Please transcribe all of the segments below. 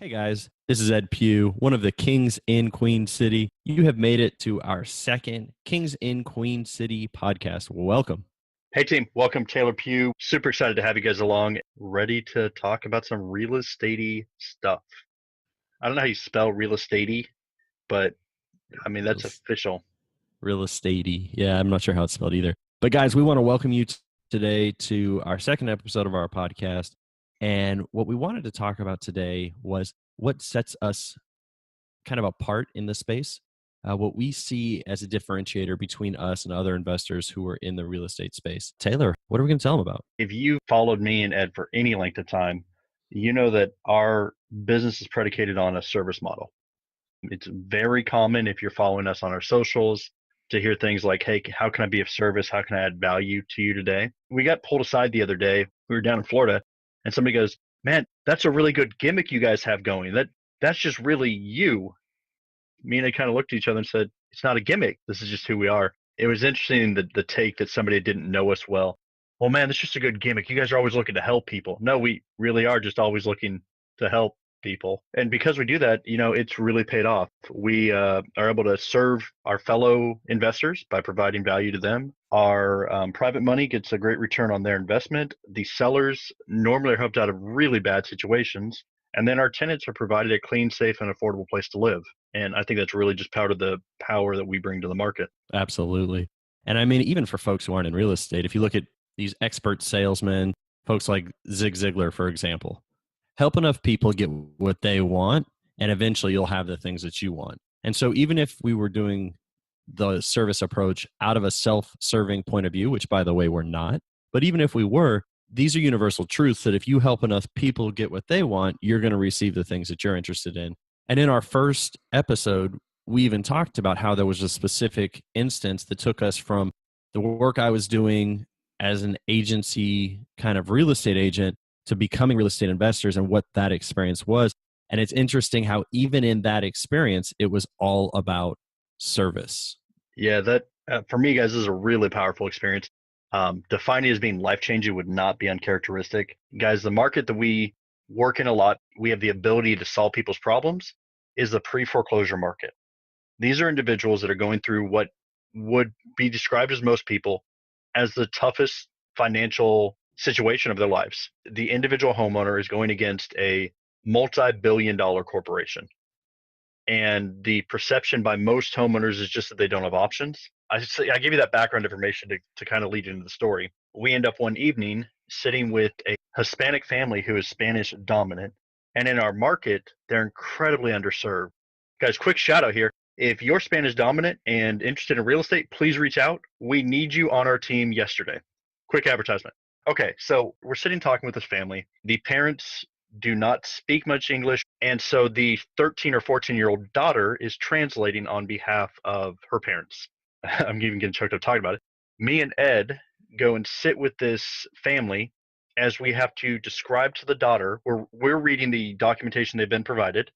Hey guys, this is Ed Pugh, one of the Kings in Queen City. You have made it to our second Kings in Queen City podcast. Welcome. Hey team, welcome Taylor Pugh. Super excited to have you guys along. Ready to talk about some real estatey stuff. I don't know how you spell real estatey, but I mean Real, that's official. real estatey. Yeah, I'm not sure how it's spelled either. But guys, we want to welcome you today to our second episode of our podcast. And what we wanted to talk about today was what sets us kind of apart in the space, what we see as a differentiator between us and other investors who are in the real estate space. Taylor, what are we going to tell them about? If you followed me and Ed for any length of time, you know that our business is predicated on a service model. It's very common if you're following us on our socials to hear things like, hey, how can I be of service? How can I add value to you today? We got pulled aside the other day. We were down in Florida and somebody goes, man, that's a really good gimmick you guys have going. That's just really you. Me and I kind of looked at each other and said, it's not a gimmick. This is just who we are. It was interesting the take that somebody didn't know us well. Well, man, that's just a good gimmick. You guys are always looking to help people. No, we really are just always looking to help people. And because we do that, it's really paid off. We are able to serve our fellow investors by providing value to them. Our private money gets a great return on their investment. The sellers normally are helped out of really bad situations. And then our tenants are provided a clean, safe, and affordable place to live. And I think that's really just part of the power that we bring to the market. Absolutely. And I mean, even for folks who aren't in real estate, if you look at these expert salesmen, folks like Zig Ziglar, for example, help enough people get what they want, and eventually you'll have the things that you want. And so, even if we were doing the service approach out of a self serving point of view, which by the way, we're not, but even if we were, these are universal truths that if you help enough people get what they want, you're going to receive the things that you're interested in. And in our first episode, we even talked about how there was a specific instance that took us from the work I was doing as an agency kind of real estate agent to becoming real estate investors and what that experience was. And it's interesting how even in that experience, it was all about service. Yeah, that for me, guys, this is a really powerful experience. Defining it as being life changing would not be uncharacteristic. Guys, the market that we work in a lot, we have the ability to solve people's problems, is the pre foreclosure market. These are individuals that are going through what would be described as most people as the toughest financial situation of their lives. The individual homeowner is going against a multi-billion-dollar corporation. And the perception by most homeowners is just that they don't have options. I give you that background information to kind of lead you into the story. We end up one evening sitting with a Hispanic family who is Spanish dominant. And in our market, they're incredibly underserved. Guys, quick shout out here. If you're Spanish dominant and interested in real estate, please reach out. We need you on our team yesterday. Quick advertisement. Okay, so we're sitting talking with this family. The parents do not speak much English. And so the 13 or 14-year-old daughter is translating on behalf of her parents. I'm even getting choked up talking about it. Me and Ed go and sit with this family as we have to describe to the daughter. We're reading the documentation they've been provided.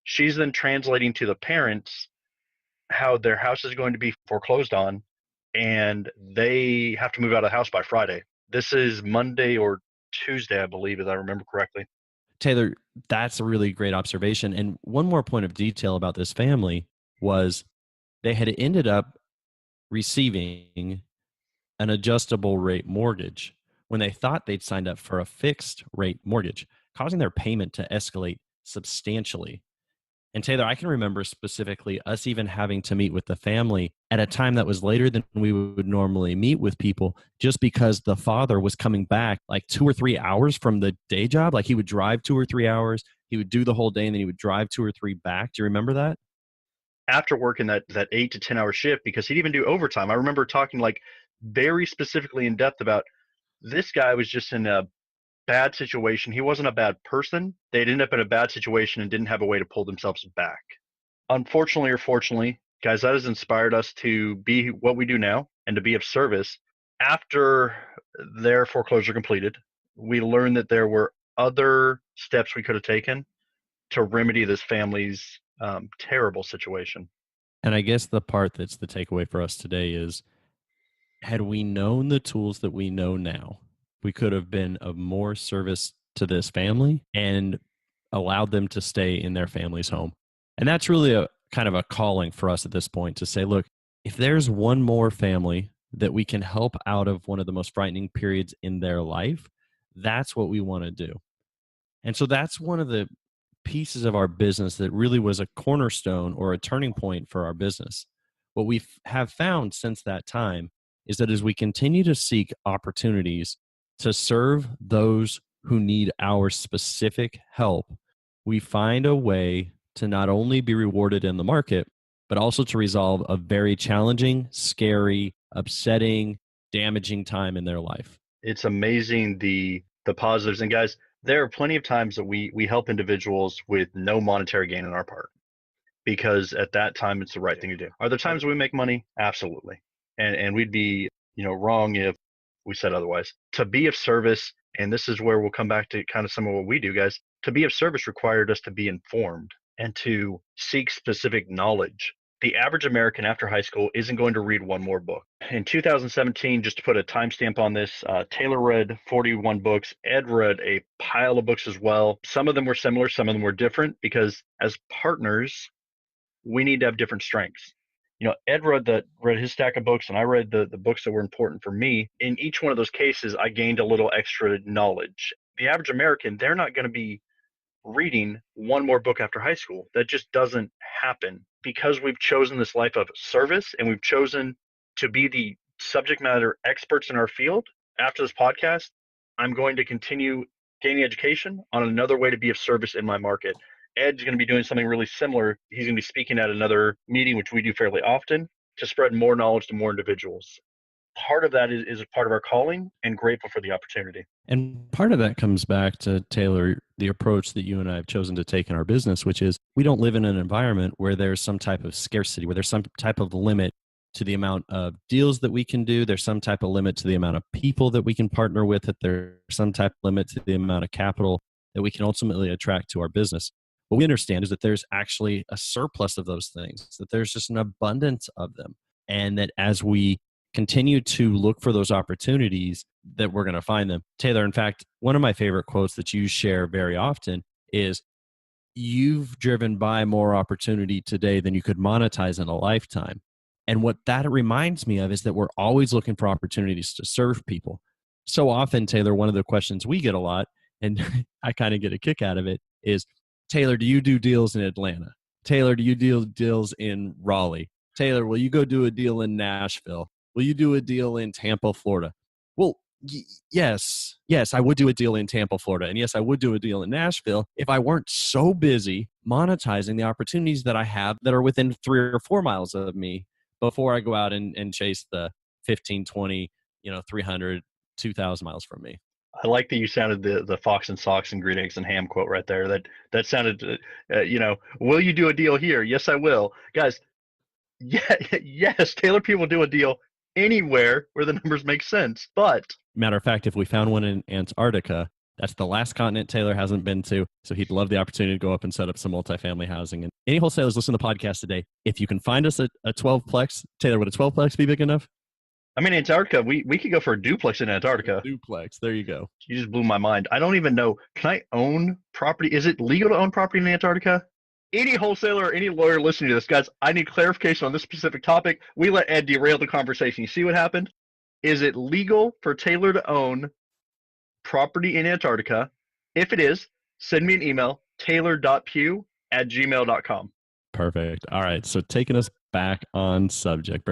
She's then translating to the parents how their house is going to be foreclosed on, and they have to move out of the house by Friday. This is Monday or Tuesday, I believe, if I remember correctly. Taylor, that's a really great observation. And one more point of detail about this family was they had ended up receiving an adjustable rate mortgage when they thought they'd signed up for a fixed rate mortgage, causing their payment to escalate substantially. And Taylor, I can remember specifically us even having to meet with the family at a time that was later than we would normally meet with people, just because the father was coming back like 2 or 3 hours from the day job. Like he would drive 2 or 3 hours, he would do the whole day, and then he would drive 2 or 3 back. Do you remember that? After working that 8 to 10 hour shift, because he'd even do overtime. I remember talking like very specifically in depth about this guy was just in a bad situation. He wasn't a bad person. They'd end up in a bad situation and didn't have a way to pull themselves back. Unfortunately or fortunately, guys, that has inspired us to be what we do now and to be of service. After their foreclosure completed, we learned that there were other steps we could have taken to remedy this family's terrible situation. And I guess the part that's the takeaway for us today is had we known the tools that we know now, we could have been of more service to this family and allowed them to stay in their family's home. And that's really a kind of a calling for us at this point to say, look, if there's one more family that we can help out of one of the most frightening periods in their life, that's what we want to do. And so that's one of the pieces of our business that really was a cornerstone or a turning point for our business. What we have found since that time is that as we continue to seek opportunities to serve those who need our specific help, we find a way to not only be rewarded in the market, but also to resolve a very challenging, scary, upsetting, damaging time in their life. It's amazing the positives. And guys, there are plenty of times that we help individuals with no monetary gain on our part, because at that time it's the right thing to do. Are there times we make money? Absolutely. And we'd be, wrong if we said otherwise. To be of service, and this is where we'll come back to kind of some of what we do, guys. To be of service required us to be informed and to seek specific knowledge. The average American after high school isn't going to read one more book. In 2017, just to put a timestamp on this, Taylor read 41 books. Ed read a pile of books as well. Some of them were similar, some of them were different, because as partners, we need to have different strengths. Ed read his stack of books, and I read the books that were important for me. In each one of those cases, I gained a little extra knowledge. The average American, they're not going to be reading one more book after high school. That just doesn't happen, because we've chosen this life of service and we've chosen to be the subject matter experts in our field. After this podcast, I'm going to continue gaining education on another way to be of service in my market. Ed's going to be doing something really similar. He's going to be speaking at another meeting, which we do fairly often, to spread more knowledge to more individuals. Part of that is a part of our calling, and grateful for the opportunity. And part of that comes back to, Taylor, the approach that you and I have chosen to take in our business, which is we don't live in an environment where there's some type of scarcity, where there's some type of limit to the amount of deals that we can do. There's some type of limit to the amount of people that we can partner with. That there's some type of limit to the amount of capital that we can ultimately attract to our business. What we understand is that there's actually a surplus of those things, that there's just an abundance of them. And that as we continue to look for those opportunities, that we're going to find them. Taylor, in fact, one of my favorite quotes that you share very often is, you've driven by more opportunity today than you could monetize in a lifetime. And what that reminds me of is that we're always looking for opportunities to serve people. So often, Taylor, one of the questions we get a lot, and I kind of get a kick out of it, is, Taylor, do you do deals in Atlanta? Taylor, do you do deals in Raleigh? Taylor, will you go do a deal in Nashville? Will you do a deal in Tampa, Florida? Well, yes, I would do a deal in Tampa, Florida. And yes, I would do a deal in Nashville if I weren't so busy monetizing the opportunities that I have that are within 3 or 4 miles of me before I go out and chase the 15, 20, 300, 2,000 miles from me. I like that you sounded the Fox and Socks and Green Eggs and Ham quote right there. That sounded, will you do a deal here? Yes, I will. Guys, yeah, yes, Taylor P will do a deal anywhere where the numbers make sense. But matter of fact, if we found one in Antarctica, that's the last continent Taylor hasn't been to. So he'd love the opportunity to go up and set up some multifamily housing. And any wholesalers listening to the podcast today, if you can find us a 12-plex, Taylor, would a 12-plex be big enough? I mean, Antarctica, we could go for a duplex in Antarctica. Duplex, there you go. You just blew my mind. I don't even know. Can I own property? Is it legal to own property in Antarctica? Any wholesaler or any lawyer listening to this, guys, I need clarification on this specific topic. We let Ed derail the conversation. You see what happened? Is it legal for Taylor to own property in Antarctica? If it is, send me an email, taylor.pugh@gmail.com. Perfect. All right. So bringing us back on subject.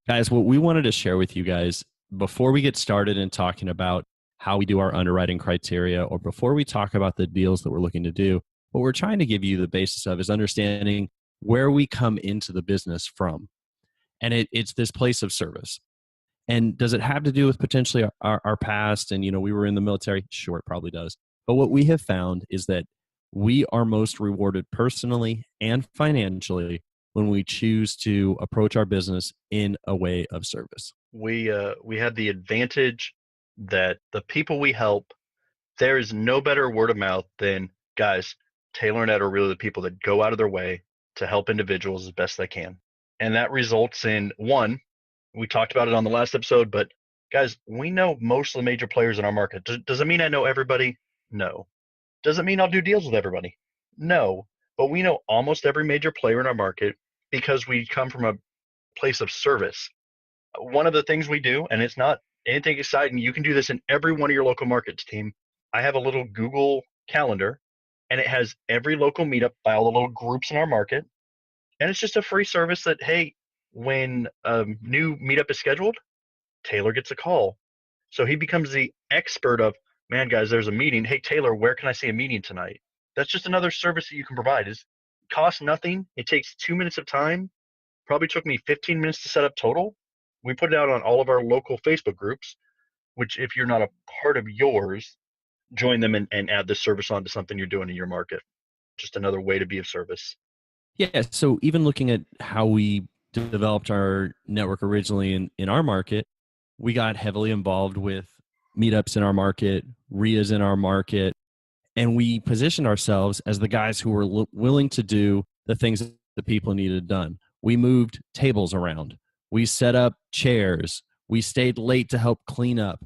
Guys, what we wanted to share with you guys before we get started in talking about how we do our underwriting criteria, or before we talk about the deals that we're looking to do, what we're trying to give you the basis of is understanding where we come into the business from. And it's this place of service. And does it have to do with potentially our past? And, we were in the military? Sure, it probably does. But what we have found is that we are most rewarded personally and financially when we choose to approach our business in a way of service. We have the advantage that the people we help, there is no better word of mouth than, guys, Taylor and Ed are really the people that go out of their way to help individuals as best they can. And that results in, one, we talked about it on the last episode, but guys, we know most of the major players in our market. Does it mean I know everybody? No. Does it mean I'll do deals with everybody? No, but we know almost every major player in our market because we come from a place of service. One of the things we do, and it's not anything exciting, you can do this in every one of your local markets, team. I have a little Google calendar, and it has every local meetup by all the little groups in our market. And it's just a free service that, hey, when a new meetup is scheduled, Taylor gets a call. So he becomes the expert of, man, guys, there's a meeting. Hey, Taylor, where can I see a meeting tonight? That's just another service that you can provide. It costs nothing. It takes 2 minutes of time. Probably took me 15 minutes to set up total. We put it out on all of our local Facebook groups, which if you're not a part of yours, join them and add this service onto something you're doing in your market. Just another way to be of service. Yeah. So even looking at how we developed our network originally in our market, we got heavily involved with meetups in our market, RIAs in our market, and we positioned ourselves as the guys who were willing to do the things that people needed done. We moved tables around. We set up chairs. We stayed late to help clean up.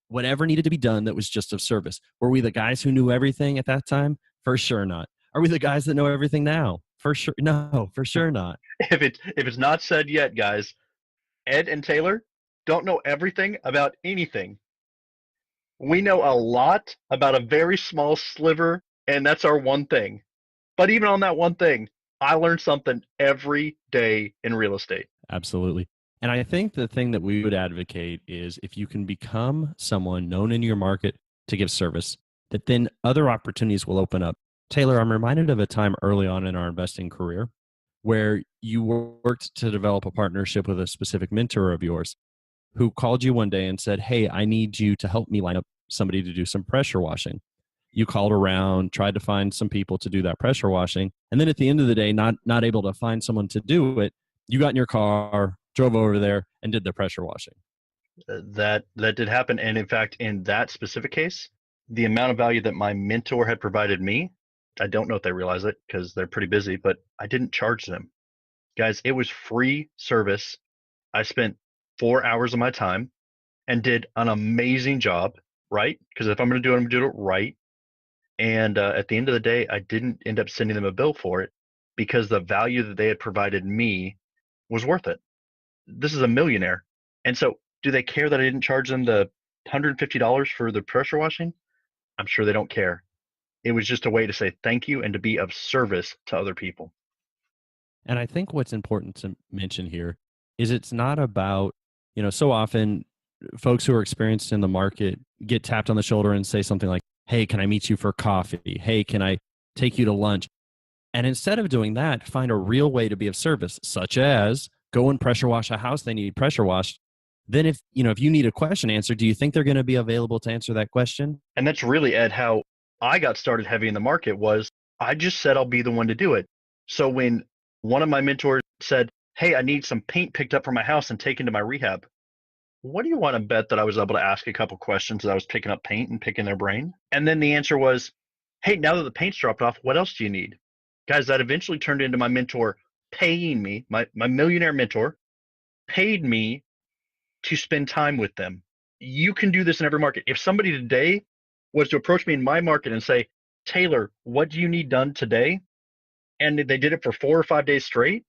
Whatever needed to be done that was just of service. Were we the guys who knew everything at that time? For sure not. Are we the guys that know everything now? For sure. No, for sure not. If it's not said yet, guys, Ed and Taylor don't know everything about anything. We know a lot about a very small sliver, and that's our one thing. But even on that one thing, I learn something every day in real estate. Absolutely. And I think the thing that we would advocate is if you can become someone known in your market to give service, that then other opportunities will open up. Taylor, I'm reminded of a time early on in our investing career where you worked to develop a partnership with a specific mentor of yours who called you one day and said, "Hey, I need you to help me line up somebody to do some pressure washing." You called around, tried to find some people to do that pressure washing, and then at the end of the day, not able to find someone to do it, you got in your car, drove over there, and did the pressure washing. That did happen, and in fact, in that specific case, the amount of value that my mentor had provided me, I don't know if they realize it because they're pretty busy, but I didn't charge them. Guys, it was free service. I spent 4 hours of my time and did an amazing job, right? Because if I'm going to do it, I'm going to do it right. And at the end of the day, I didn't end up sending them a bill for it because the value that they had provided me was worth it. This is a millionaire. And so, do they care that I didn't charge them the $150 for the pressure washing? I'm sure they don't care. It was just a way to say thank you and to be of service to other people. And I think what's important to mention here is it's not about, so often folks who are experienced in the market get tapped on the shoulder and say something like, "Hey, can I meet you for coffee? Hey, can I take you to lunch?" And instead of doing that, find a real way to be of service, such as go and pressure wash a house they need pressure washed. Then if you need a question answered, do you think they're going to be available to answer that question? And that's really, Ed, how I got started heavy in the market was I just said I'll be the one to do it. So when one of my mentors said, "Hey, I need some paint picked up from my house and taken to my rehab," what do you want to bet that I was able to ask a couple questions as I was picking up paint and picking their brain? And then the answer was, "Hey, now that the paint's dropped off, what else do you need?" Guys, that eventually turned into my mentor paying me, my millionaire mentor paid me to spend time with them. You can do this in every market. If somebody today was to approach me in my market and say, "Taylor, what do you need done today?" and they did it for 4 or 5 days straight,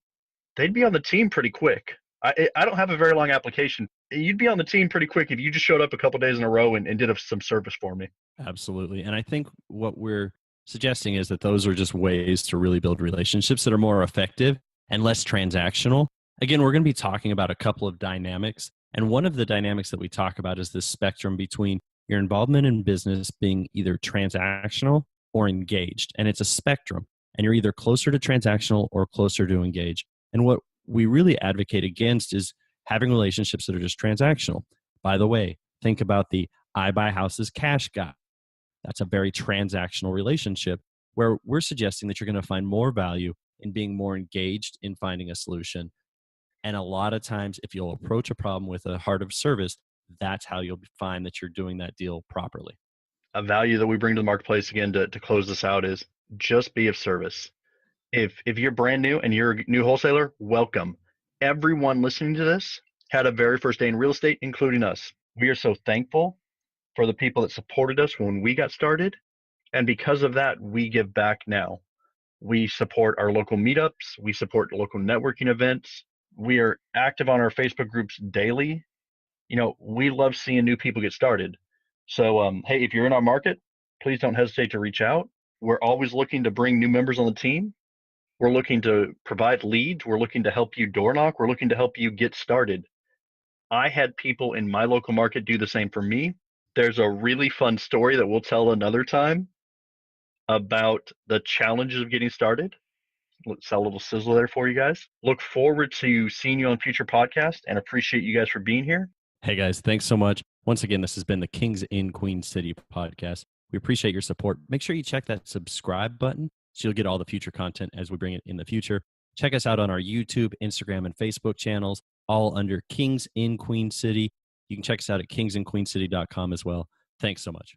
they'd be on the team pretty quick. I don't have a very long application. You'd be on the team pretty quick if you just showed up a couple days in a row and did some service for me. Absolutely. And I think what we're suggesting is that those are just ways to really build relationships that are more effective and less transactional. Again, we're going to be talking about a couple of dynamics. And one of the dynamics that we talk about is this spectrum between your involvement in business being either transactional or engaged. And it's a spectrum. And you're either closer to transactional or closer to engaged. And what we really advocate against is having relationships that are just transactional. By the way, think about the I buy houses cash guy. That's a very transactional relationship where we're suggesting that you're going to find more value in being more engaged in finding a solution. And a lot of times, if you'll approach a problem with a heart of service, that's how you'll find that you're doing that deal properly. A value that we bring to the marketplace, again, to close this out, is just be of service. If you're brand new and you're a new wholesaler, welcome. Everyone listening to this had a very first day in real estate, including us. We are so thankful for the people that supported us when we got started. And because of that, we give back now. We support our local meetups. We support local networking events. We are active on our Facebook groups daily. We love seeing new people get started. So, hey, if you're in our market, please don't hesitate to reach out. We're always looking to bring new members on the team. We're looking to provide leads. We're looking to help you door knock. We're looking to help you get started. I had people in my local market do the same for me. There's a really fun story that we'll tell another time about the challenges of getting started. Let's sell a little sizzle there for you guys. Look forward to seeing you on future podcasts and appreciate you guys for being here. Hey guys, thanks so much. Once again, this has been the Kings in Queen City podcast. We appreciate your support. Make sure you check that subscribe button so you'll get all the future content as we bring it in the future. Check us out on our YouTube, Instagram, and Facebook channels, all under Kings in Queen City. You can check us out at kingsinqueencity.com as well. Thanks so much.